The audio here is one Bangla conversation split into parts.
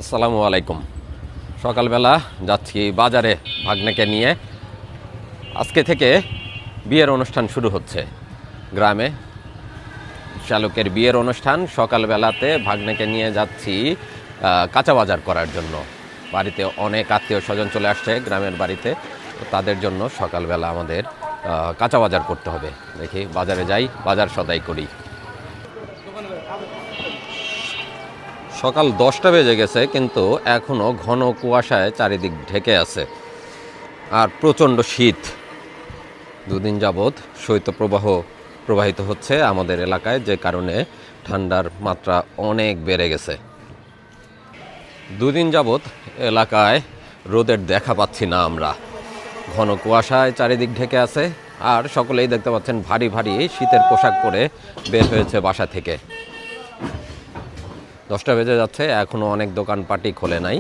আসসালামু আলাইকুম। সকালবেলা যাচ্ছি বাজারে ভাগ্নেকে নিয়ে। আজকে থেকে বিয়ের অনুষ্ঠান শুরু হচ্ছে গ্রামে। শ্যালকের বিয়ের অনুষ্ঠান। সকালবেলাতে ভাগ্নেকে নিয়ে যাচ্ছি কাঁচা বাজার করার জন্য। বাড়িতে অনেক আত্মীয় স্বজন চলে আসছে গ্রামের বাড়িতে, তো তাদের জন্য সকালবেলা আমাদের কাঁচা বাজার করতে হবে। দেখি বাজারে যাই, বাজার সদাই করি। সকাল 10টা বেজে গেছে, কিন্তু এখনও ঘন কুয়াশায় চারিদিক ঢেকে আছে আর প্রচণ্ড শীত। দুদিন যাবৎ শৈত্যপ্রবাহ প্রবাহিত হচ্ছে আমাদের এলাকায়, যে কারণে ঠান্ডার মাত্রা অনেক বেড়ে গেছে। দুদিন যাবৎ এলাকায় রোদের দেখা পাচ্ছি না আমরা। ঘন কুয়াশায় চারিদিক ঢেকে আছে, আর সকলেই দেখতে পাচ্ছেন ভারী ভারী শীতের পোশাক পরে বের হয়েছে বাসা থেকে। 10টা বেজে যাচ্ছে, এখনও অনেক দোকানপাটই খোলে নাই।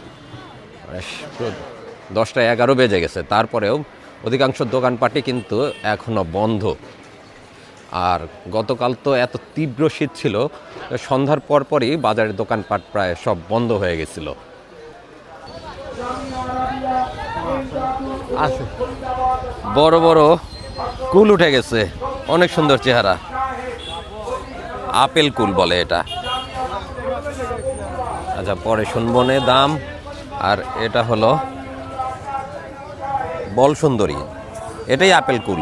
10টা 11 বেজে গেছে, তারপরেও অধিকাংশ দোকানপাটই কিন্তু এখনও বন্ধ। আর গতকাল তো এত তীব্র শীত ছিল, সন্ধ্যার পরপরই বাজারের দোকানপাট প্রায় সব বন্ধ হয়ে গেছিল। বড় বড় কুল উঠে গেছে, অনেক সুন্দর চেহারা। আপেল কুল বলে এটা। আচ্ছা, পরে শুনবো নে দাম। আর এটা হলো বল সুন্দরী, এটাই আপেল কুল।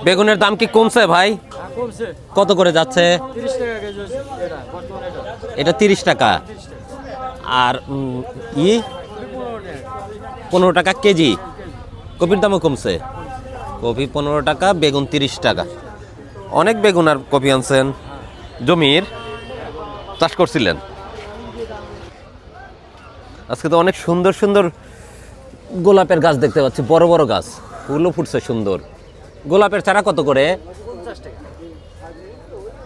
বেগুনের দাম কি কমছে ভাই? কত করে যাচ্ছে? এটা 30 টাকা। আর 15 টাকা কেজি। কপির দামও কমছে। কপি 15 টাকা, বেগুন 30 টাকা। অনেক বেগুন আর কপি আনছেন। জমির চাষ করছিলেন? আজকে তো অনেক সুন্দর সুন্দর গোলাপের গাছ দেখতে পাচ্ছি, বড় বড় গাছ, ফুলও ফুটছে সুন্দর। গোলাপের চারা কত করে?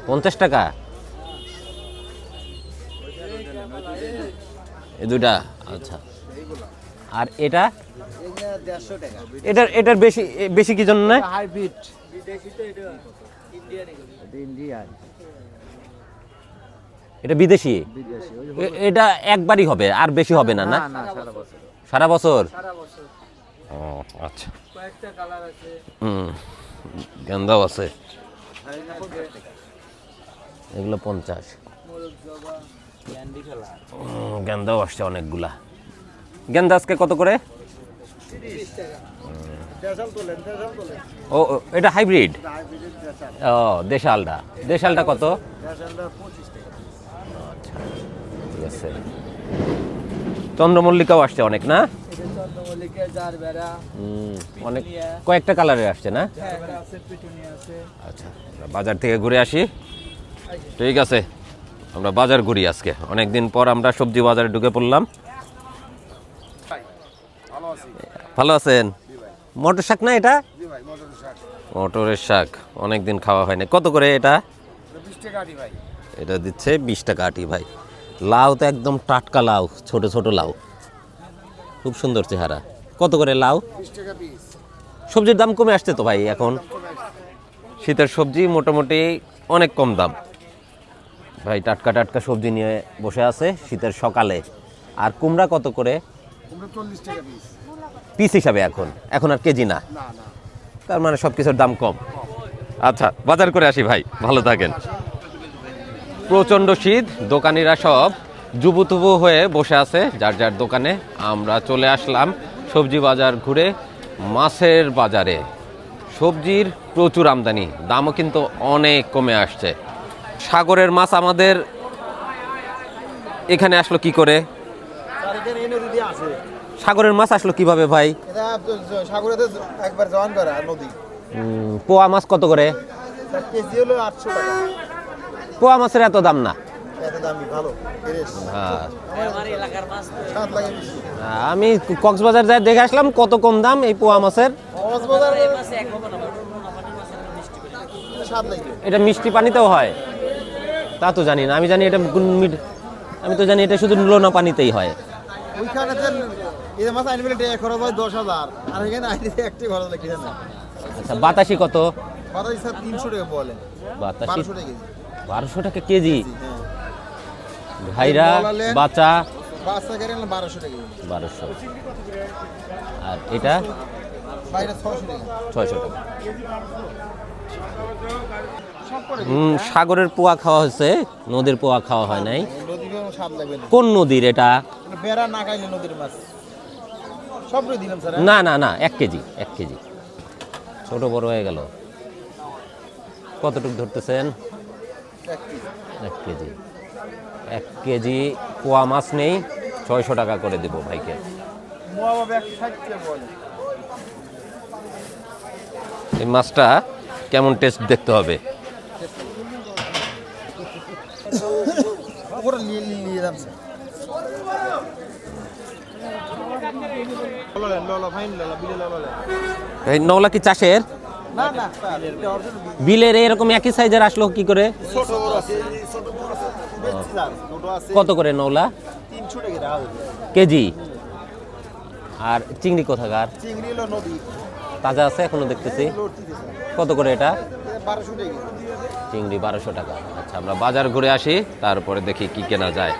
50 টাকা। এই দুইটা? আচ্ছা। আর এটা? এটার বেশি বেশি কি জন্য? এটা বিদেশি। এটা একবারই হবে, আর বেশি হবে না? না, সারা বছর। ও আচ্ছা। গেন্দাও আছে, এগুলো 50। গেন্দাও আসছে অনেকগুলা। গেন্দা আজকে কত করে? ও, এটা হাইব্রিড। ও, দেশালটা। দেশালটা কত? আচ্ছা, ঠিক আছে। চন্দ্রমল্লিকাও আসছে অনেক, না? অনেক, কয়েকটা কালারের আসছে, না? আচ্ছা, বাজার থেকে ঘুরে আসি। ঠিক আছে, আমরা বাজার ঘুরি আজকে। অনেকদিন পর আমরা সবজি বাজারে ঢুকে পড়লাম। ভালো আছেন? মটর শাক না এটা? মটরের শাক অনেকদিন খাওয়া হয়নি। কত করে এটা? এটা দিচ্ছে 20 টাকা আটি ভাই। লাউ তো একদম টাটকা লাউ, ছোট ছোট লাউ, খুব সুন্দর চেহারা। কত করে লাউ? 20 টাকা পিস। সবজির দাম কমে আসছে তো ভাই এখন। শীতের সবজি মোটামুটি অনেক কম দাম ভাই। টাটকা টাটকা সবজি নিয়ে বসে আছে শীতের সকালে। আর কুমড়া কত করে? 40 টাকা পিস। পিস হিসাবে এখন আর কেজি না? তার মানে সব কিছুর দাম কম। আচ্ছা, বাজার করে আসি ভাই, ভালো থাকেন। প্রচণ্ড শীত, দোকানিরা সব জুবুতুবু হয়ে বসে আছে যার যার দোকানে। আমরা চলে আসলাম সবজি বাজার ঘুরে। মাছের বাজারে সবজির প্রচুর আমদানি, দামও কিন্তু অনেক কমে আসছে। সাগরের মাছ আমাদের এখানে আসলো কি করে? সাগরের মাছ আসলো কিভাবে ভাই? পোয়া মাছ কত করে? পোয়া মাছের এত দাম না। আমি কক্সবাজার যাই দেখে আসলাম কত কম দাম এই পোয়া মাছের। এটা মিষ্টি পানিতেও হয়? তা তো জানি না। আমি জানি এটা, আমি তো জানি এটা শুধু লোনা পানিতেই হয়। আচ্ছা, বাতাসি কত? 1200 টাকা কেজি। ভাইরা বাচ্চা বাচ্চা গেলে 1200 টাকা 1200, আর এটা বাইরে 600 টাকা 600 টাকা। সাগরের পোয়া খাওয়া হয়েছে, নদীর পোয়া খাওয়া হয় নাই। নদীর স্বাদ লাগবে না। কোন নদীর এটা? বেড়া না খাইলে নদীর মাছ সব দিলাম স্যার। না না না, 1 কেজি 1 কেজি, ছোট বড় হয়ে গেল। কতটুকু ধরতেছেন? 1 কেজি। 1 কেজি পোয়া মাছ নেই, 600 টাকা করে দেব ভাইকে। এই মাছটা কেমন টেস্ট দেখতে হবে। এই নওলা কি চাষের? বিলের এরকম একই সাইজের আসলো কি করে? কত করে নওলা? 300 টাকা কেজি। আর চিংড়ি কোথাকার? চিংড়ি হলো নদী তাজা আছে এখনো দেখতেছি। কত করে এটা? 1200 টাকা চিংড়ি 1200 টাকা। আচ্ছা, আমরা বাজার ঘুরে আসি, তারপরে দেখি কি কেনা যায়।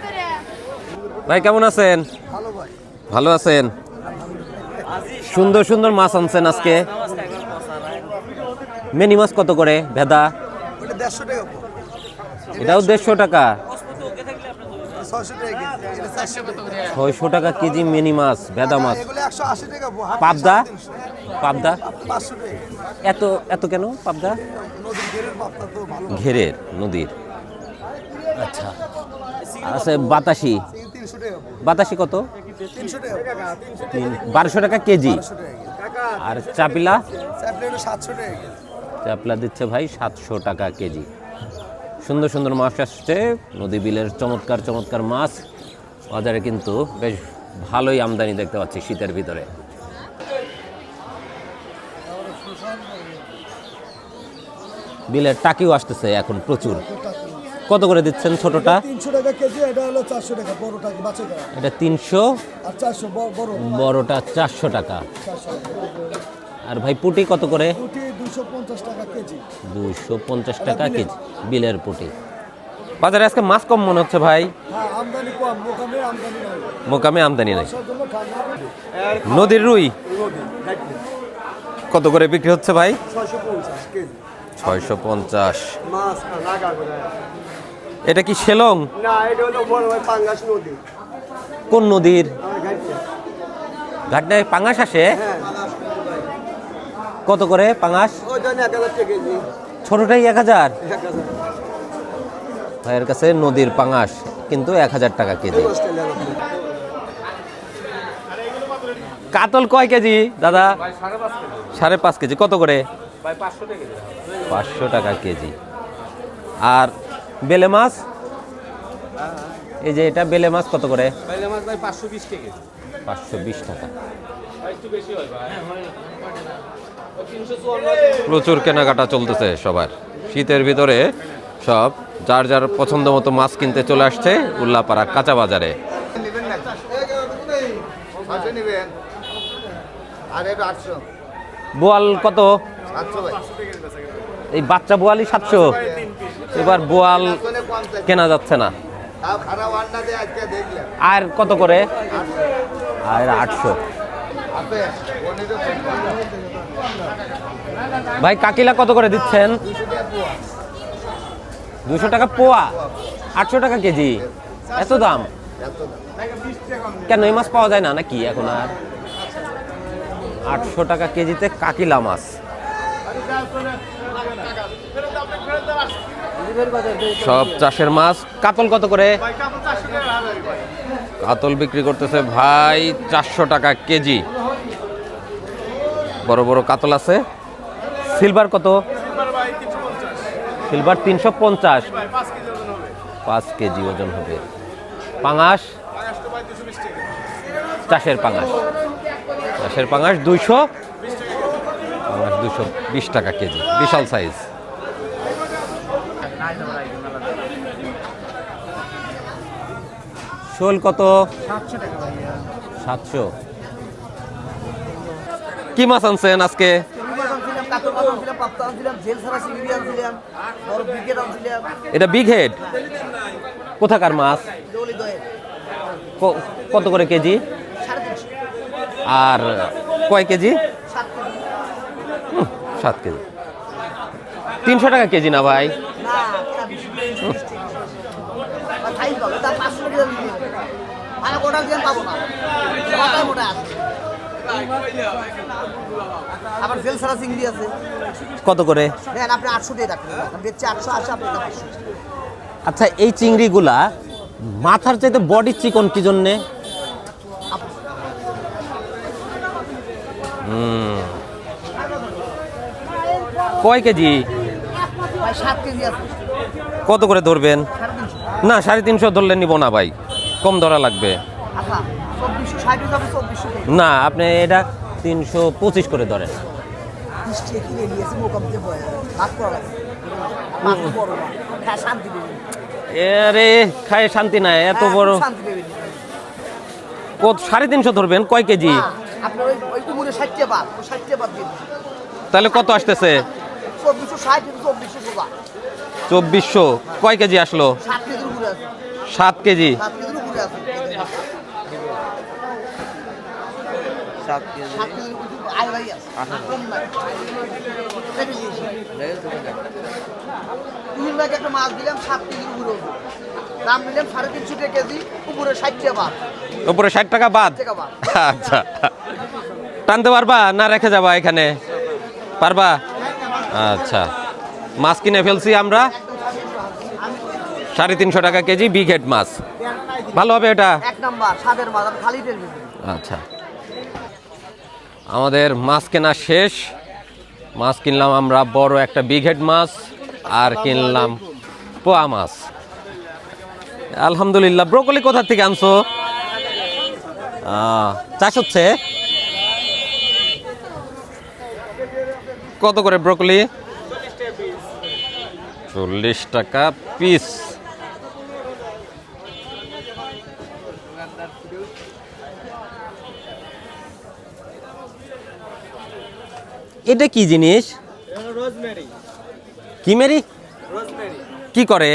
ভাই কেমন আছেন? ভালো ভাই। ভালো আছেন? সুন্দর সুন্দর মাছ আনছেন আজকে। মিনি মাছ কত করে ভেদা? ওটা 150 টাকা এটাও 150 টাকা। 600 টাকা কেজি, এটা 400 টাকা 600 টাকা কেজি মিনি মাছ, ভেদা মাছ। এগুলো 180 টাকা পাবদা? পাবদা 500 টাকা এত এত কেন পাবদা? নদীর ঘেরের পাবদা তো ভালো ঘেরের নদীর। আচ্ছা, আছে বাতাসি। 300 টাকা বাতাসি কত? 300 টাকা 1200 টাকা কেজি। 1200 টাকা আর চাপিলা? চাপলেট 700 টাকা কেজি চাপলা দিচ্ছে ভাই 700 টাকা কেজি। সুন্দর সুন্দর মাছ আসছে, নদী বিলের চমৎকার চমৎকার মাছ। বাজারে কিন্তু বেশ ভালোই আমদানি দেখতে পাচ্ছি শীতের ভিতরে। বিলের টাকিও আসতেছে এখন প্রচুর। কত করে দিচ্ছেন ছোটটা? 300 টাকা কেজি, এটা হলো 400 টাকা বড়টা বাচ্চা করা এটা 300, আর 400 বড় বড়টা 400 টাকা। 400 আর ভাই পুটি কত করে? পুঁটি 250 টাকা কেজি 250 টাকা কেজি বিলের পুটি। বাজারে আজকে মাছ কম মনে হচ্ছে ভাই। হ্যাঁ, আমদানি কম, মোকামে আমদানি নাই মোকামে আমদানি নাই। সব জন্য ঠান্ডা নদীর রুই কত করে বিক্রি হচ্ছে ভাই? 650 কেজি 650। মাছ লাগা করে এটা কি শেলং? না, এটা হলো বড় ভাই পাঙ্গাস নদী কোন নদীর? আমার ঘাটটা ঘাটনায় পাঙাশ আসে? হ্যাঁ, কত করে পাঙাশ? ওই জন্য 1000 টাকা কেজি ছোটটাই 1000। 1000 ভাইয়ের কাছে নদীর পাঙাশ কিন্তু 1000 টাকা কেজি। কাতল কয় কেজি দাদা? 5.5 কেজি। কত করে? 500 টাকা কেজি। আর বেলে মাছ? এই যে এটা বেলে মাছ কত করে? 520 টাকা। প্রচুর কেনাকাটা চলতেছে সবার শীতের ভিতরে। সব যার যার পছন্দ মতো মাছ কিনতে চলে আসছে উল্লাপাড়া কাঁচা বাজারে। বোয়াল কত? এই বাচ্চা বোয়ালই 700। এবার বোয়াল কেনা যাচ্ছে না। আর কত করে? আর 800। ভাই কাকিলা কত করে দিচ্ছেন? 200 টাকা পোয়া, 800 টাকা কেজি। এত দাম কেন? এই মাছ পাওয়া যায় না নাকি এখন আর? 800 টাকা কেজিতে কাকিলা মাছ। সব চাষের মাছ। কাতল কত করে? কাতল বিক্রি করতেছে ভাই 400 টাকা কেজি। বড় বড় কাতল আছে। সিলভার কত? সিলভার 350, 5 কেজি ওজন হবে। পাঙাশ? চাষের পাঙাশ, চাষের পাঙাশ 200, পাঙাশ 220 টাকা কেজি, বিশাল সাইজ। শোল কত? 700। কি মাছ আনছেন আজকে? এটা বিগ হেড কোথাকার মাছ? কত করে কেজি? আর কয় কেজি? 7 কেজি। 300 টাকা কেজি না ভাই? আবার জেল ছাড়া চিংড়ি আছে। কত করে? দেন আপনি 800 টাকা রাখবেন, বেচছে 880, আপনি 500। আচ্ছা, এই চিংড়িগুলা মাথার চাইতে বডি চিকন কি জন্যে? কয় কেজি? ভাই 7 কেজি আছে। কত করে ধরবেন? 350। না, 350 ধরলে নিব না ভাই, কম ধরা লাগবে। আচ্ছা 2460 যাবে, 2400 টাকা। না, আপনি এটা 325 করে ধরেন। মিষ্টি কিনে নিয়েছি মোকামতে বয় ভাগ করা লাগবে। মাছ বড় না, খায় শান্তি দেবেন। আরে খায় শান্তি নাই, এত বড়। শান্তি দেবেন। কত? 350 ধরবেন। কয় কেজি? আপনি ওই কুমুরে 60 টাকা বাদ, 60 টাকা বাদ দিন। তাহলে কত আসতেছে? 2460, 2400 টাকা। 2400। কয় কেজি আসলো? 7 কেজির উপরে আছে। 7 কেজি। 7 কেজির উপরে আছে। 7 কেজির উপরে আয় ভাই আছে। কম নাই। কেটে দিয়েছি। তুমি ভাই একটা মাছ দিলাম 7 কেজির উপরে। দাম নিলাম 350 টাকা কেজি, উপরে 60 টাকা বাদ। উপরে 60 টাকা বাদ। আচ্ছা, টানতে পারবা না রেখে যাবা এখানে? পারবা? আচ্ছা, মাছ কিনে ফেলছি আমরা 350 টাকা কেজি, বিগ হেড মাছ। ভালো হবে এটা? এক নাম্বার স্বাদের মাছ, আমি খালি টেলবি। আচ্ছা, আমাদের মাছ কেনা শেষ। মাছ কিনলাম আমরা বড় একটা বিগ হেড মাছ, আর কিনলাম পোয়া মাছ। আলহামদুলিল্লাহ। ব্রোকলি কোথা থেকে আনছো? চাষ হচ্ছে? কত করে ব্রোকলি? 40 টাকা পিস। এটা কি জিনিস? রোজমেরি। কি মেরি? রোজমেরি। কি করে?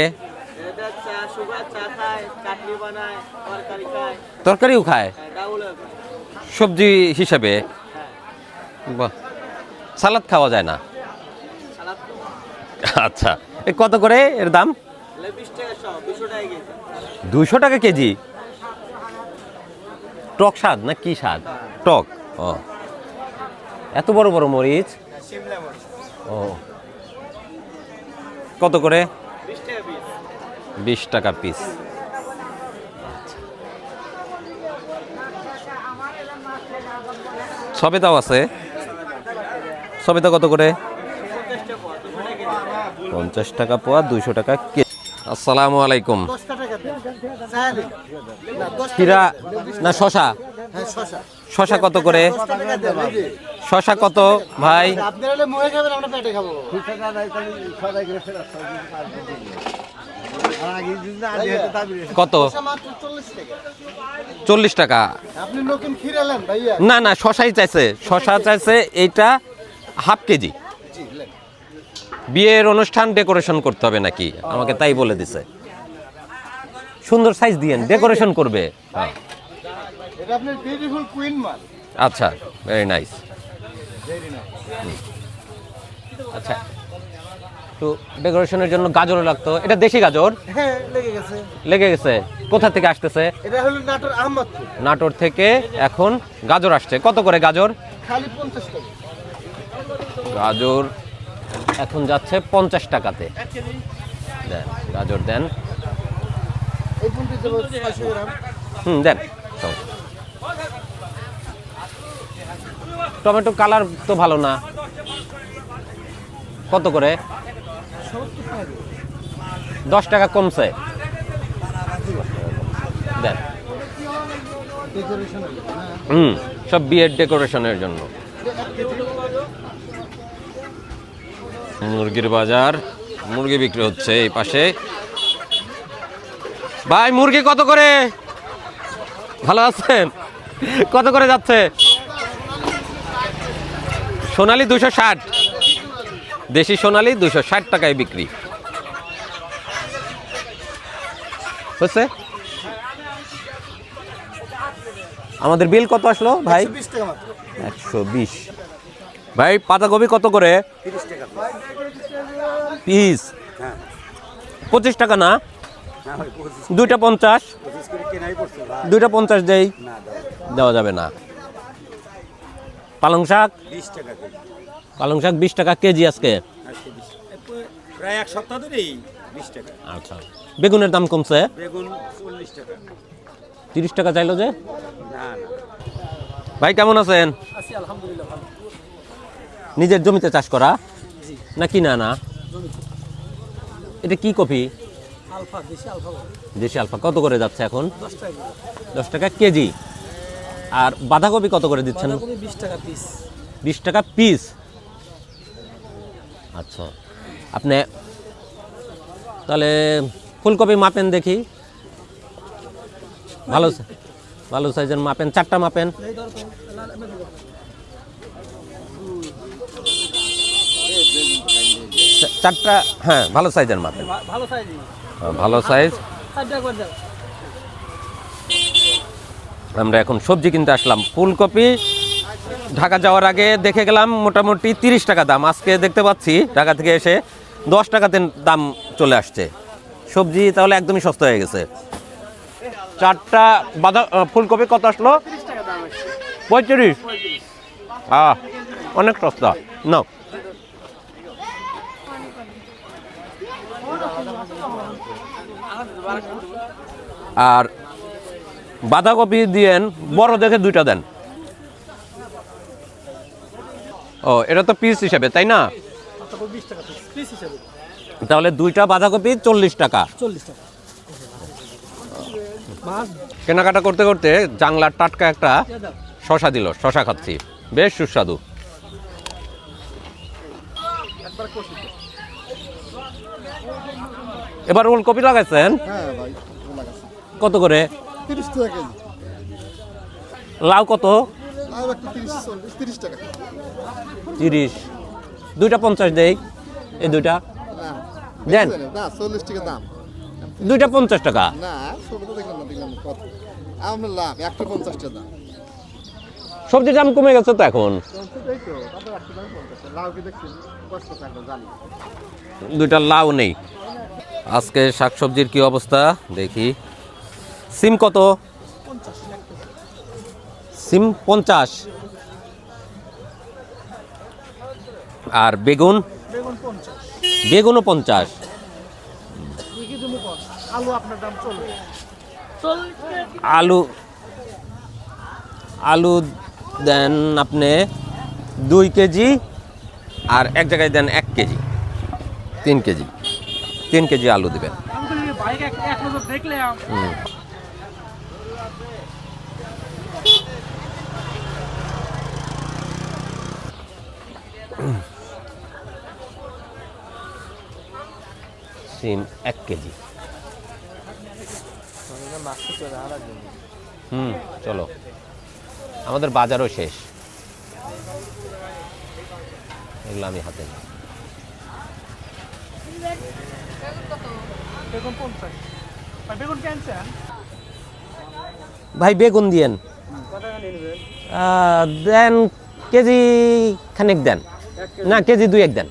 এটা চা, সুগার চা খায়, চাটনি বানায়, তরকারি খায়। তরকারিও খায়? ডাউলও সবজি হিসেবে? বাহ, সালাদ খাওয়া যায় না? সালাদ। আচ্ছা, এ কত করে এর দাম? 20 টাকা সহ, 200 টাকা কেজি। 200 টাকা কেজি। টক স্বাদ না কি স্বাদ? টক। ও, এত বড় বড় মরিচ। শিমলা মরিচ। ও, কত করে? 20 টাকা পিস। 20 টাকা পিস। সবেদাও আছে? সবেদা কত করে? 50 টাকা পোয়া, 200 টাকা কেজি। আসসালামু আলাইকুম। 10 টাকা দেন। কিরা না শশা? হ্যাঁ শশা। শশা কত করে? 10 টাকা দেন। শশা কত ভাই? আপনারা হলে মুখে খাবেন, আমরা পেটে খাবো। কত? মাত্র 40 টাকা। 40 টাকা। আপনি নতুন খিরালেন ভাইয়া। না না, শশাই চাইছে। শশা চাইছে এইটা হাফ কেজি। বিয়ের অনুষ্ঠান ডেকোরেশন করতে হবে নাকি, আমাকে তাই বলে দিছে। সুন্দর সাইজ দিয়েন, ডেকোরেশন করবে। হ্যাঁ। এটা আপনার বিউটিফুল কুইন মাল। আচ্ছা, ভেরি নাইস। আচ্ছা, তো ডেকোরেশনের জন্য গাজর লাগতো। এটা দেশি গাজর? হ্যাঁ লেগে গেছে। লেগে গেছে। কোথা থেকে আসতেছে? এটা হলো নাটোর আহমদপুর। নাটোর থেকে এখন গাজর আসছে। কত করে গাজর? খালি 50 টাকা। গাজর এখন যাচ্ছে 50 টাকাতে। দেন গাজর দেন। এই পুন্টি দেব 600 গ্রাম। দেন। টমেটো কালার তো ভালো না। কত করে? 10 টাকা কমছে। দেন। সব বিয়ের ডেকোরেশনের জন্য। মুরগির বাজার, মুরগি বিক্রি হচ্ছে এই পাশে। ভাই মুরগি কত করে? ভালো আছেন? কত করে যাচ্ছে? সোনালি 260, দেশি সোনালি 260 টাকায় বিক্রি। হচ্ছে আমাদের বিল কত আসলো ভাই? 120। ভাই পাতাকপি কত করে পিস? 25 টাকা না? দুইটা 50, দুইটা 50 দেই, দেওয়া যাবে না। পালং শাক? পালং শাক 20 টাকা কেজি আজকে, প্রায় এক সপ্তাহ ধরেই 20 টাকা। আচ্ছা। বেগুনের দাম কমছে, বেগুন 40 টাকা। 30 টাকা চাইলো যে। না না, ভাই কেমন আছেন? আছি আলহামদুলিল্লাহ ভালো। নিজের জমিতে চাষ করা না কিনা? না, এটা কি কপি? আলফা, দেশি আলফা। দেশি আলফা। কত করে যাচ্ছে এখন? 10 টাকা। 10 টাকা কেজি। আর বাঁধাকপি কত করে দিচ্ছেন? বাঁধাকপি 20 টাকা পিস। 20 টাকা পিস। আচ্ছা, আপনি তাহলে ফুলকপি মাপেন দেখি, ভালো ভালো সাইজের মাপেন, 4টা মাপেন। এই ধর তো, চারটা, হ্যাঁ ভালো সাইজের মাপেন। ভালো সাইজ। ভালো সাইজ। 60 টাকা করে দাও। আমরা এখন সবজি কিনতে আসলাম। ফুলকপি ঢাকা যাওয়ার আগে দেখে গেলাম মোটামুটি 30 টাকা দাম, আজকে দেখতে পাচ্ছি ঢাকা থেকে এসে 10 টাকাতে দাম চলে আসছে। সবজি তাহলে একদমই সস্তা হয়ে গেছে। 4টা ফুলকপি কত আসলো? 30 টাকা দাম আছে। 35। অনেক সস্তা। নাও। আর বাঁধাকপি দিয়েন বড় দেখে 2টা দেন। ও, এটা তো পিস হিসেবে তাই না? বাঁধাকপি 20 টাকা পিস হিসাবে। তাহলে 2টা বাঁধাকপি 40 টাকা। 40 টাকা। মাছ কেনাকাটা করতে করতে জাংলার টাটকা একটা দিয়ে দাও। শশা দিল, শশা খাচ্ছি, বেশ সুস্বাদু। একবার কষি। এবার ওলকপি লাগাইছেন হ্যাঁ ভাই, লাগাচ্ছি কত করে? 30 টাকা কেজি। লাউ কত? লাউ একটা 30 টাকা। 30। 2টা 50 দেই, এই 2টা না দেন। না, 40 টাকা দাম। 2টা 50 টাকা। না, সবটা দেখলাম না কত। আমরা লাভ 150 টাকা দাম। সবজির দাম কমে গেছে তো এখন। এই তো, তারপর 100 দাম 50। লাউ কি দেখছেন? কষ্ট থাকবে জানি। 2টা লাউ নেই। আজকে শাকসবজির কি অবস্থা দেখি। সিম কত? সিম 50। আর বেগুন? বেগুন 50। বেগুনও 50। কি জমি কর? আলু আপনার দাম চলবে। আলু আলু দেন আপনি 2 কেজি, আর এক জায়গায় দেন 1 কেজি, 3 কেজি। 3 কেজি আলু দিবেন। আমি তো বাইক এক নজর দেখলাম। সিম 1 কেজি। চলো, আমাদের বাজারও শেষ, এগুলো আমি হাতে নিই। বেগুন 50। ভাই বেগুন ক্যান্সার। ভাই বেগুন দিয়েন। কত টাকা নেবেন? দেন কেজি খানিক দেন, না কেজি 2-1 দেন।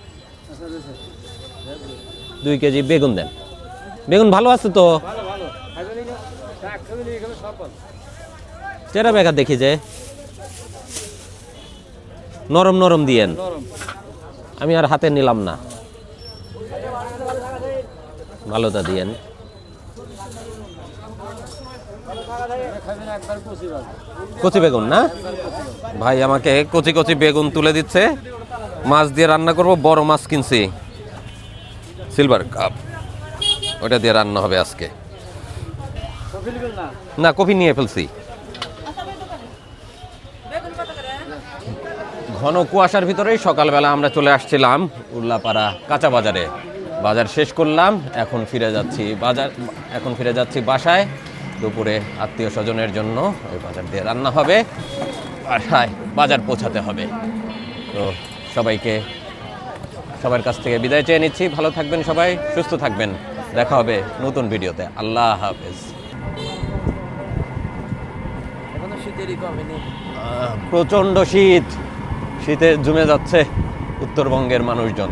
2 কেজি বেগুন দেন। বেগুন ভালো আছে তো? ভালো ভালো। খাবেন না? শাক খাবেন এখানে সফল। চেরা বেগা দেখি যে নরম নরম দিয়েন। গরম। আমি আর হাতে নিলাম না, ভালোটা দিয়েন। খাবেন একবার কষি ভালো। কচি বেগুন না ভাই, আমাকে কচি কচি বেগুন তুলে দিচ্ছে। মাছ দিয়ে রান্না করব, বড় মাছ কিনছি, সিলভার কাপ, ওটা দিয়ে রান্না হবে আজকে। কফি নেবেন না? না, কফি নিয়ে ফেলছি। ঘন কুয়াশার ভিতরেই সকালবেলা আমরা চলে আসছিলাম উল্লাপাড়া কাঁচা বাজারে। বাজার শেষ করলাম, এখন ফিরে যাচ্ছি বাসায়। দুপুরে আত্মীয় স্বজনের জন্য ওই বাজার দিয়ে রান্না হবে, বাসায় বাজার পৌঁছাতে হবে। তো সবার কাছ থেকে বিদায় চেয়ে নিচ্ছি। ভালো থাকবেন সবাই, সুস্থ থাকবেন। দেখা হবে নতুন ভিডিওতে। আল্লাহ হাফেজ। এখনো শীতেরই কমেনি। প্রচণ্ড শীত, শীতে জমে যাচ্ছে উত্তরবঙ্গের মানুষজন।